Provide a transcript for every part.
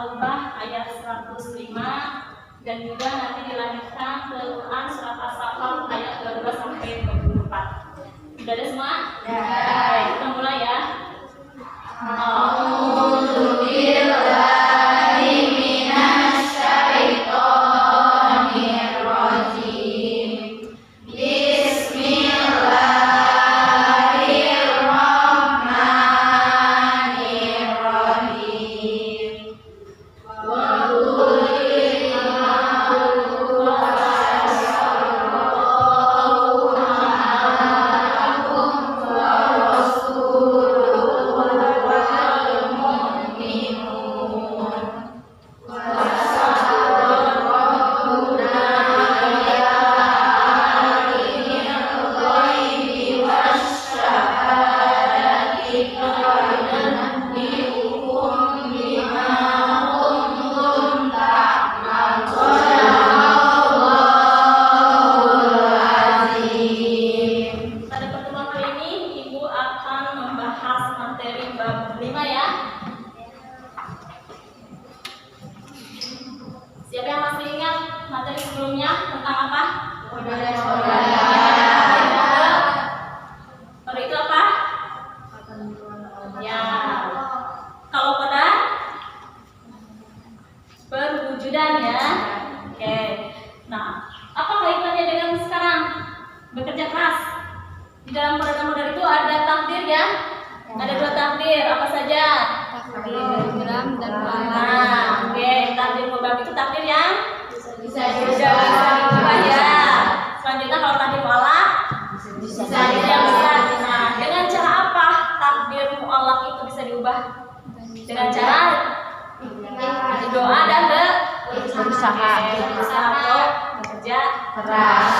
At-Taubah ayat 105 dan juga nanti dilanjutkan ke Quran surat As-Saffat ayat 22 sampai 24. Sudah ada semua? Ya. Baik, kita mulai ya. Siapa yang masih ingat materi sebelumnya tentang apa? Pada itu apa? Ya. Kalau pada perwujudan ya. Oke. Nah, apa kaitannya dengan sekarang? Bekerja keras. Di dalam pada modal itu ada takdir ya. Ada dua takdir, apa saja? Takdir program dan mualaf. Oke, takdir program itu takdir yang bisa diubah ya. Selanjutnya kalau takdir mualaf bisa diubah. Nah, dengan cara apa takdir mualaf itu bisa diubah? Dengan cara doa dan berusaha atau bekerja keras.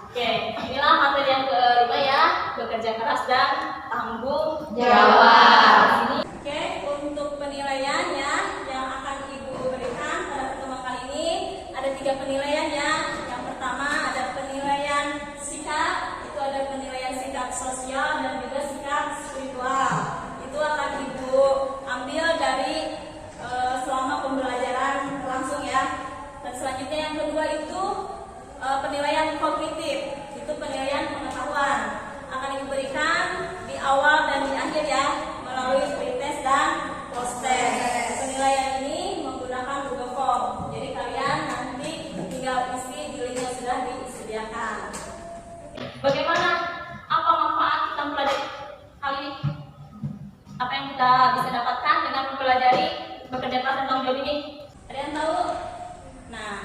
Oke, inilah materi yang kelima ya, bekerja keras dan tanggung jawab. Oke, untuk penilaiannya yang akan Ibu berikan pada pertemuan kali ini ada 3 penilaian ya. Yang pertama ada penilaian sikap, itu ada penilaian sikap sosial dan juga sikap spiritual. Itu akan Ibu ambil dari selama pembelajaran langsung ya. Dan selanjutnya yang kedua itu penilaian kognitif, itu penilaian pengetahuan, akan diberikan di awal dan di akhir ya, melalui pretest dan post-test. Penilaian ini menggunakan Google Form, jadi kalian nanti tinggal isi di link yang sudah disediakan. Bagaimana? Apa manfaat kita mempelajari kali ini? Apa yang kita bisa dapatkan dengan mempelajari bekerja keras dan tanggung jawab ini? Ada yang tahu? Nah,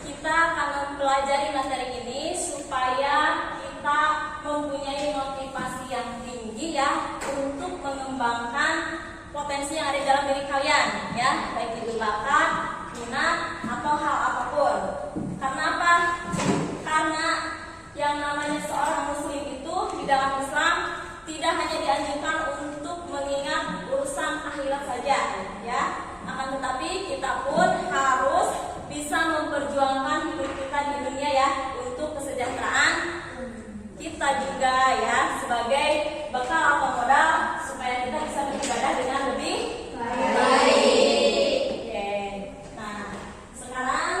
kita akan mempelajari materi ini supaya kita mempunyai motivasi yang tinggi ya untuk mengembangkan potensi yang ada di dalam diri kalian ya, baik itu bakat, minat atau hal apapun. Karena apa? Karena yang namanya seorang muslim itu di dalam Islam tidak hanya dianjurkan untuk mengingat urusan akhirat saja ya, akan tetapi kita pun harus bisa memperjuangkan hidup kita di dunia ya, untuk kesejahteraan kita juga ya, sebagai bekal atau modal supaya kita bisa beribadah dengan lebih baik. Oke. Nah, sekarang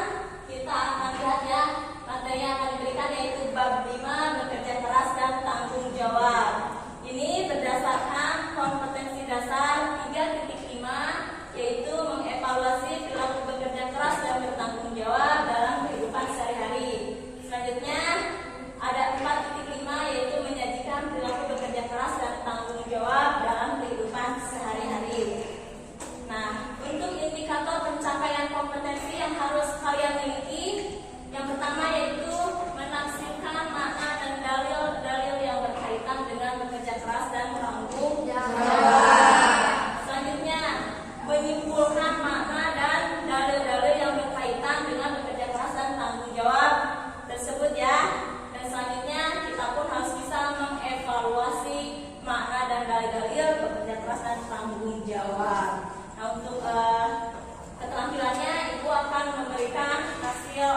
kita akan lihat ya materi yang akan diberikan, yaitu bab 5 bekerja keras dan tanggung jawab. Ini berdasarkan kompetensi dasar 3.5, yaitu mengevaluasi perilaku bekerja keras dan bertanggung jawab dalam kehidupan sehari-hari. Selanjutnya ada 4.5, yaitu menyajikan perilaku bekerja keras dan tanggung jawab dalam kehidupan sehari-hari. Nah, untuk indikator pencapaian kompetensi yang harus kalian miliki, yang pertama yaitu menafsirkan makna dan dalil-dalil yang berkaitan dengan bekerja keras dan tanggung jawab. Selanjutnya, menyimpulkan makna dan dalil-dalil yang berkaitan dengan bekerja keras dan tanggung jawab tersebut ya. Dan selanjutnya kita pun harus bisa mengevaluasi makna dan dalil-dalil bekerja keras dan tanggung jawab. Nah, untuk keterampilannya Ibu akan memberikan hasil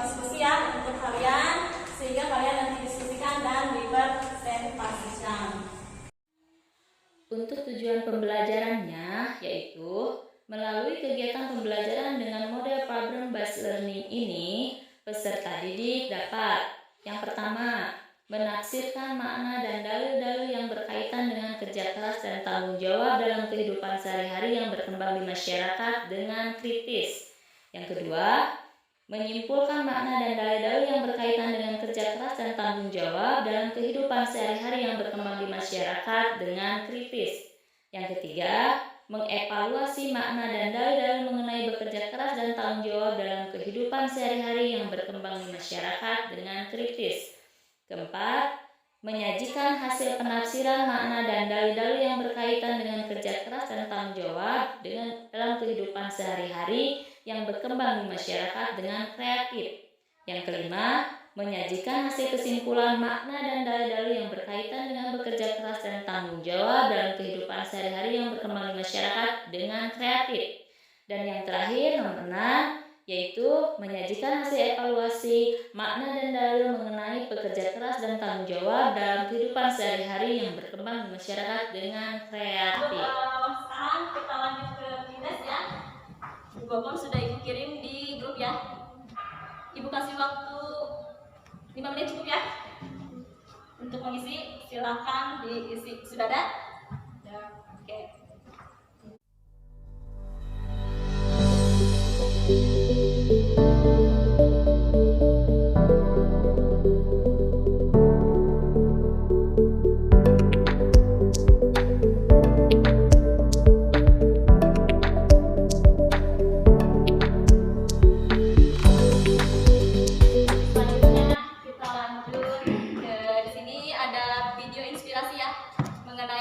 diskusi ya untuk kalian, sehingga kalian nanti diskusikan dan dipresentasikan. Untuk tujuan pembelajarannya yaitu Melalui kegiatan pembelajaran dengan model problem based learning ini, peserta didik dapat yang pertama, menafsirkan makna dan dalil-dalil yang berkaitan dengan kerja keras dan tanggung jawab dalam kehidupan sehari-hari yang berkembang di masyarakat dengan kritis. Yang kedua, menyimpulkan makna dan dalil-dalil yang berkaitan dengan kerja keras dan tanggung jawab dalam kehidupan sehari-hari yang berkembang di masyarakat dengan kritis. Yang ketiga, mengevaluasi makna dan dalil-dalil mengenai bekerja keras dan tanggung jawab dalam kehidupan sehari-hari yang berkembang di masyarakat dengan kritis. Keempat, menyajikan hasil penafsiran makna dan dalil-dalil yang berkaitan dengan kerja keras dan tanggung jawab dalam kehidupan sehari-hari yang berkembang di masyarakat dengan kreatif. Yang kelima, menyajikan hasil kesimpulan makna dan dalil-dalil yang berkaitan dengan bekerja keras dan tanggung jawab dalam kehidupan sehari-hari yang berkembang di masyarakat dengan kreatif. Dan yang terakhir, nomor 6, yaitu menyajikan hasil evaluasi makna dan dalil mengenai pekerja keras dan tanggung jawab dalam kehidupan sehari-hari yang berkembang di masyarakat dengan kreatif. Sekarang kita lanjut ke tes ya. Bu Bapom sudah Ibu kirim di grup ya. Ibu kasih waktu 5 menit cukup ya untuk mengisi. Silakan diisi. Sudah ada? Ya. Oke.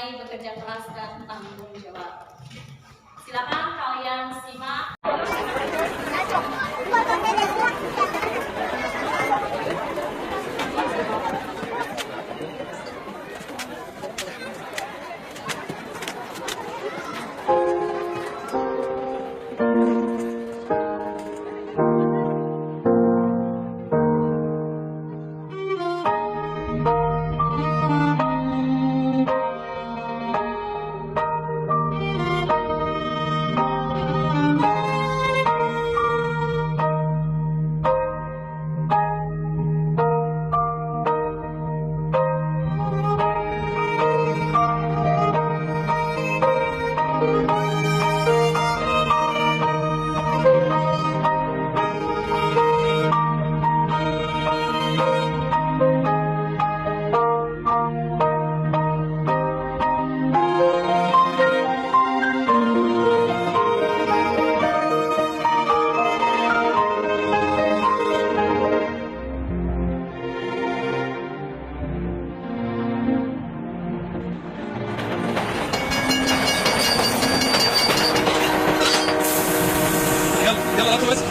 Bekerja keras dan tanggung jawab. Silakan kalian simak. يلا هاتوا بس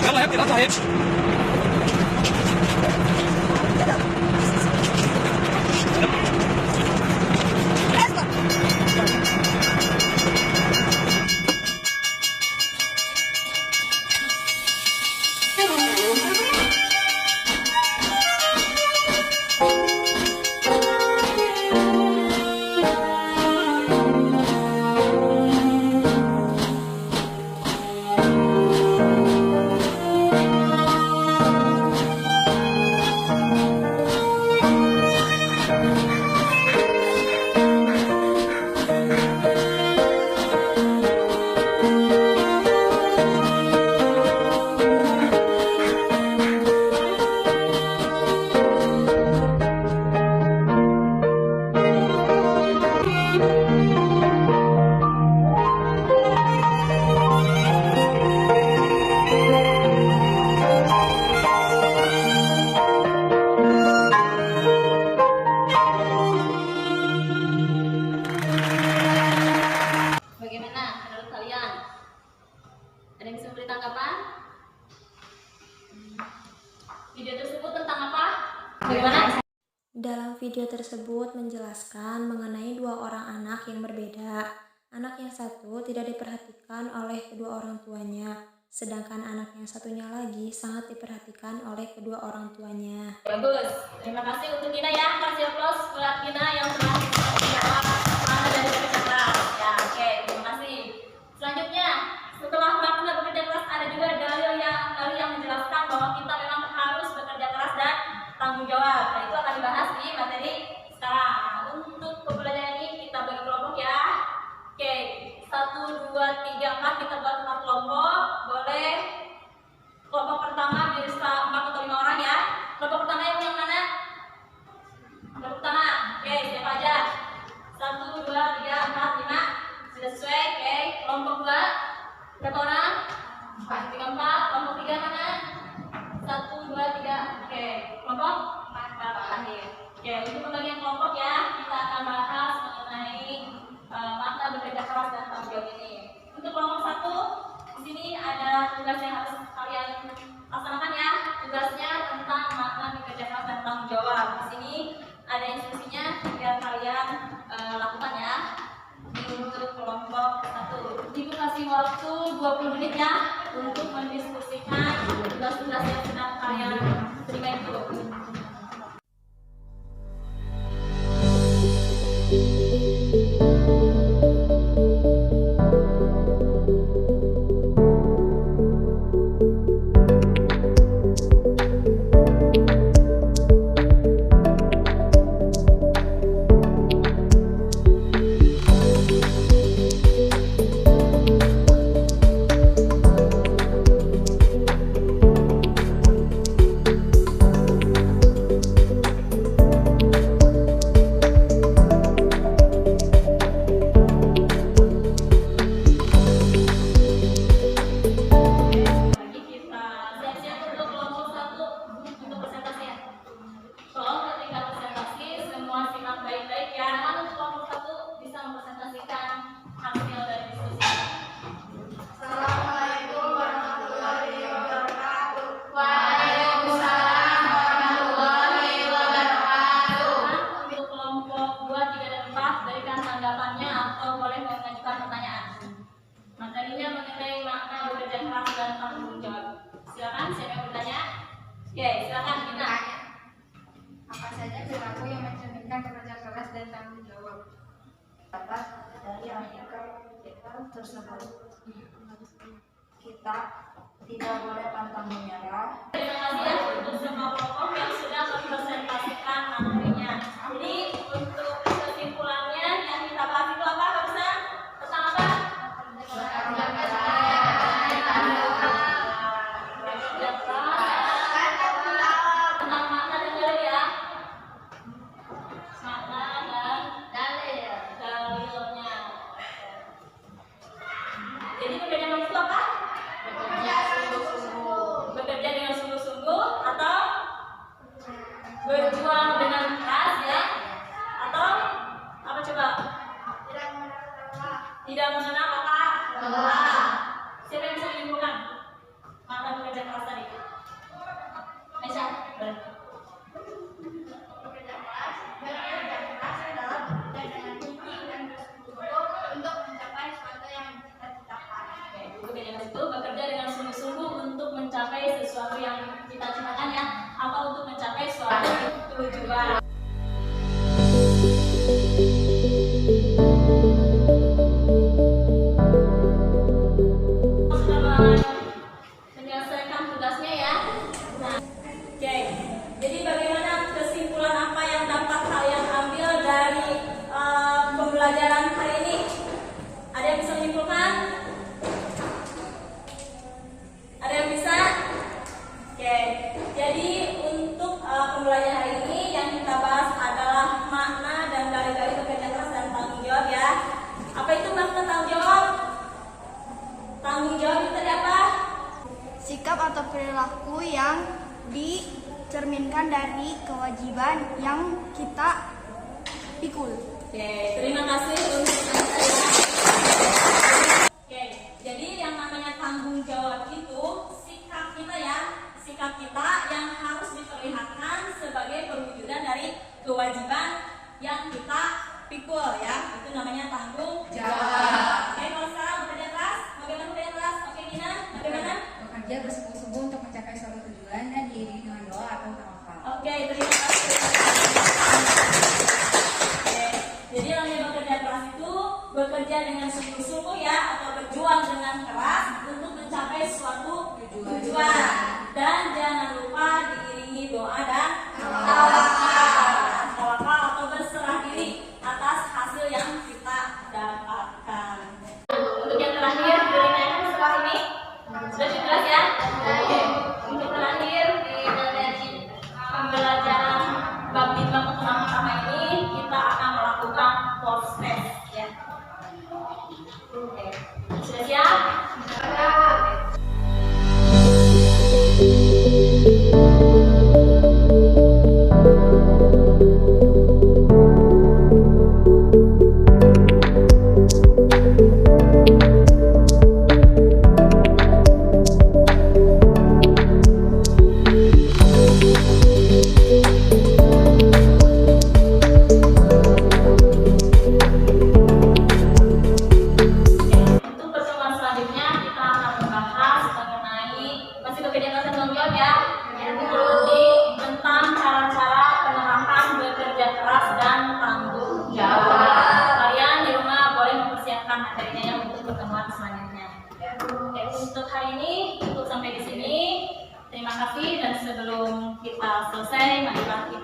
يلا يا ابني القطع هيمشي Video tersebut tentang apa? Bagaimana? Dalam video tersebut menjelaskan mengenai dua orang anak yang berbeda. Anak yang satu tidak diperhatikan oleh kedua orang tuanya, sedangkan anak yang satunya lagi sangat diperhatikan oleh kedua orang tuanya. Bagus, terima kasih untuk Gina ya. Kasih aplaus buat Gina yang telah menjawab mana dari kerja keras. Ya, oke, terima kasih. terakhir. Oke, untuk pembagian kelompok ya, kita akan bahas mengenai makna bekerja keras dan tanggung jawab ini. Untuk kelompok 1, di sini ada tugas yang harus kalian laksanakan ya. Tugasnya tentang makna bekerja keras dan tanggung jawab. Di sini ada instruksinya biar kalian lakukan ya. Ini untuk kelompok 1. Ibu kasih waktu 20 menit ya untuk mendiskusikan tugas-tugas yang sedang kalian terima itu. Materinya mengenai makna bekerja keras dan tanggung jawab. Silakan, siapa yang bertanya? Oke, silakan Gina. Apa saja perilaku yang mencerminkan bekerja keras dan tanggung jawab? Dapat dari aneka kita tersebut. Kita tidak boleh pantang menyerah. Terima kasih ya untuk semua kelompok yang sudah mempresentasikan materinya. Jadi untuk kesimpulannya yang kita bahas itu apa barusan? Tentang apa? Tentang makna dan dalil ya. Makna dan dalilnya. Jadi bedanya itu apa? Bekerja dengan sungguh-sungguh atau berjuang dengan keras ya, atau apa coba? Tidak mengenal kata lelah. Siapa yang bisa menyimpulkan makna bekerja keras tadi? Aisyah, boleh. Bekerja keras adalah bekerja dengan gigih dan bersungguh-sungguh untuk mencapai sesuatu yang kita citakan. Oke, bekerja dengan itu bekerja dengan sungguh-sungguh untuk mencapai sesuatu yang kita citakan ya, atau untuk mencapai suatu tujuan. Sudah menyelesaikan tugasnya ya. Nah, oke. Jadi bagaimana kesimpulan apa yang dapat kalian ambil dari pembelajaran hari ini? Ada yang bisa menyimpulkan? Ada yang bisa? Oke. Jadi untuk pembelajaran hari ini yang kita bahas adalah makna dan dalil-dalil bekerja keras dan tanggung jawab ya. Apa itu makna tanggung jawab? Tanggung jawab itu tadi apa? Sikap atau perilaku yang dicerminkan dari kewajiban yang kita pikul. Oke, terima kasih untuk saya. Oke, jadi yang namanya tanggung jawab itu sikap kita ya, sikap kita yang harus diperlihatkan sebagai perwujudan dari kewajiban yang kita pikul ya, itu namanya tanggung jawab. Oke, kalau sekarang bekerja keras, bagaimana bekerja keras? Oke, Gina, bagaimana? Bekerja bersungguh-sungguh untuk mencapai suatu tujuan dan diiringi dengan doa atau tawakal. Oke, terima kasih. Oke, jadi yang namanya bekerja keras itu bekerja dengan sungguh-sungguh ya, atau berjuang dengan keras untuk mencapai suatu tujuan. Dan jangan lupa diiringi doa dan tawakal atau berserah diri atas hasil yang kita dapatkan. Untuk yang terakhir, ditanyakan setelah ini sudah jelas ya. Untuk terakhir di pembelajaran bab 5 pertama ini kita akan melakukan post test ya. Oke, sudah siap? Siap.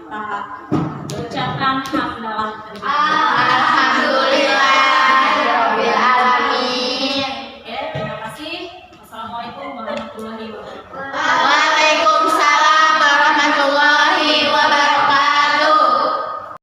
Ucapkan hamdalah terlebih dahulu.